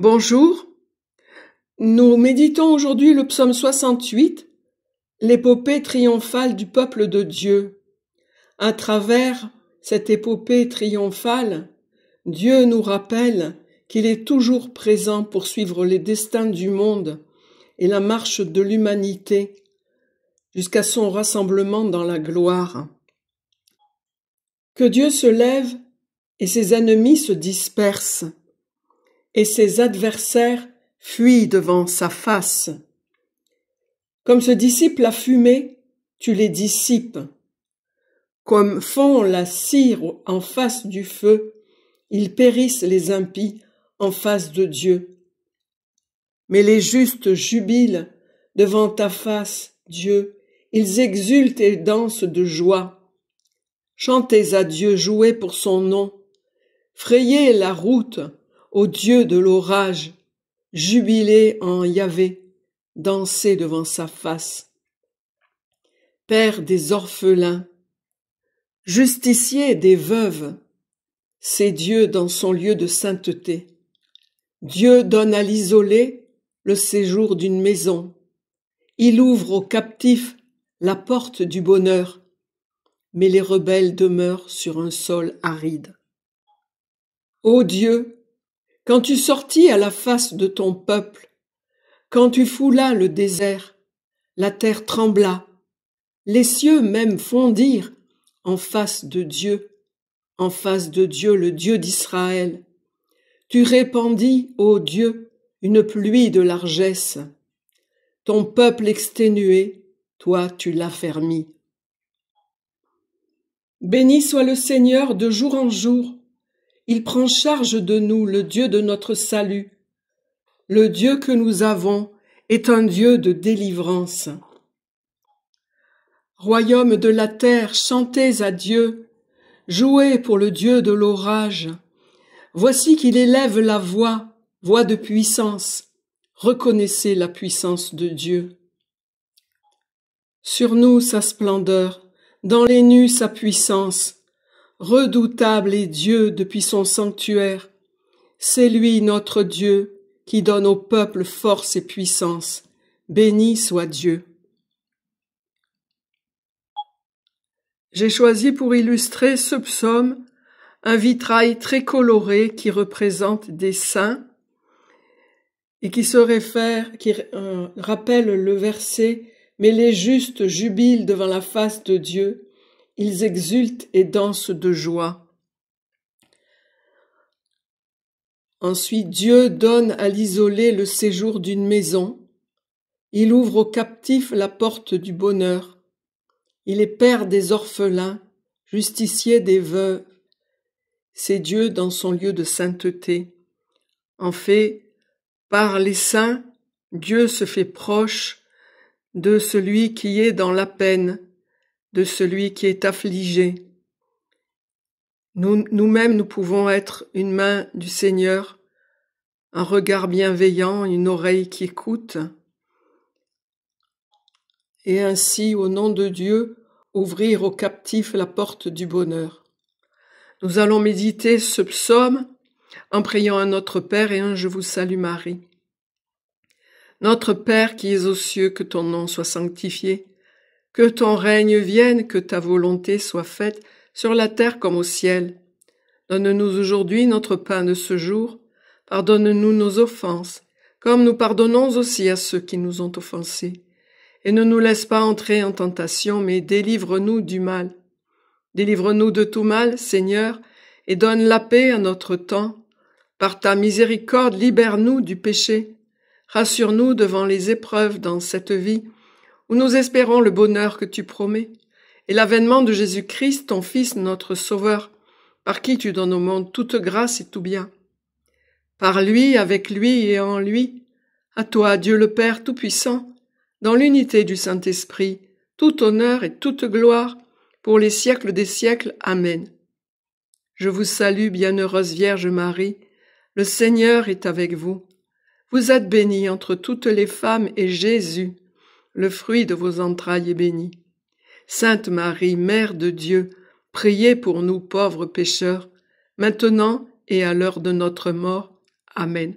Bonjour, nous méditons aujourd'hui le psaume 68, l'épopée triomphale du peuple de Dieu. À travers cette épopée triomphale, Dieu nous rappelle qu'il est toujours présent pour suivre les destins du monde et la marche de l'humanité jusqu'à son rassemblement dans la gloire. Que Dieu se lève et ses ennemis se dispersent, et ses adversaires fuient devant sa face. Comme se dissipe la fumée, tu les dissipes. Comme fond la cire en face du feu, ils périssent les impies en face de Dieu. Mais les justes jubilent devant ta face, Dieu, ils exultent et dansent de joie. Chantez à Dieu, jouez pour son nom, frayez la route au Dieu de l'orage, jubilez en Yahvé, dansez devant sa face. Père des orphelins, justicier des veuves, c'est Dieu dans son lieu de sainteté. Dieu donne à l'isolé le séjour d'une maison. Il ouvre aux captifs la porte du bonheur, mais les rebelles demeurent sur un sol aride. Ô Dieu, quand tu sortis à la face de ton peuple, quand tu foulas le désert, la terre trembla, les cieux même fondirent en face de Dieu, le Dieu d'Israël. Tu répandis, ô Dieu, une pluie de largesse. Ton peuple exténué, toi tu l'affermis. Béni soit le Seigneur de jour en jour. Il prend charge de nous, le Dieu de notre salut. Le Dieu que nous avons est un Dieu de délivrance. Royaume de la terre, chantez à Dieu, jouez pour le Dieu de l'orage. Voici qu'il élève la voix, voix de puissance. Reconnaissez la puissance de Dieu. Sur nous sa splendeur, dans les nues sa puissance. Redoutable est Dieu depuis son sanctuaire. C'est lui notre Dieu qui donne au peuple force et puissance. Béni soit Dieu. J'ai choisi pour illustrer ce psaume un vitrail très coloré qui représente des saints et qui rappelle le verset « Mais les justes jubilent devant la face de Dieu, ils exultent et dansent de joie. » Ensuite, Dieu donne à l'isolé le séjour d'une maison. Il ouvre aux captifs la porte du bonheur. Il est père des orphelins, justicier des veuves. C'est Dieu dans son lieu de sainteté. En fait, par les saints, Dieu se fait proche de celui qui est dans la peine, de celui qui est affligé. Nous-mêmes, nous pouvons être une main du Seigneur, un regard bienveillant, une oreille qui écoute, et ainsi, au nom de Dieu, ouvrir aux captifs la porte du bonheur. Nous allons méditer ce psaume en priant à notre Père et un Je vous salue Marie. Notre Père qui es aux cieux, que ton nom soit sanctifié, que ton règne vienne, que ta volonté soit faite sur la terre comme au ciel. Donne-nous aujourd'hui notre pain de ce jour. Pardonne-nous nos offenses, comme nous pardonnons aussi à ceux qui nous ont offensés. Et ne nous laisse pas entrer en tentation, mais délivre-nous du mal. Délivre-nous de tout mal, Seigneur, et donne la paix à notre temps. Par ta miséricorde, libère-nous du péché. Rassure-nous devant les épreuves dans cette vie, où nous espérons le bonheur que tu promets, et l'avènement de Jésus-Christ, ton Fils, notre Sauveur, par qui tu donnes au monde toute grâce et tout bien. Par lui, avec lui et en lui, à toi, Dieu le Père Tout-Puissant, dans l'unité du Saint-Esprit, tout honneur et toute gloire, pour les siècles des siècles. Amen. Je vous salue, bienheureuse Vierge Marie, le Seigneur est avec vous. Vous êtes bénie entre toutes les femmes, et Jésus, le fruit de vos entrailles, est béni. Sainte Marie, Mère de Dieu, priez pour nous pauvres pécheurs, maintenant et à l'heure de notre mort. Amen.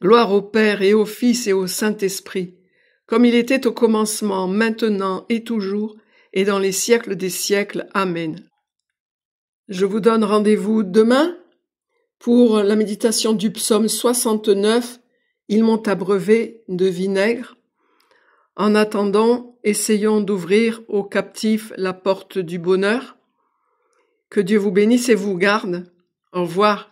Gloire au Père et au Fils et au Saint-Esprit, comme il était au commencement, maintenant et toujours, et dans les siècles des siècles. Amen. Je vous donne rendez-vous demain pour la méditation du psaume 69, « Ils m'ont abreuvé de vinaigre ». En attendant, essayons d'ouvrir aux captifs la porte du bonheur. Que Dieu vous bénisse et vous garde. Au revoir.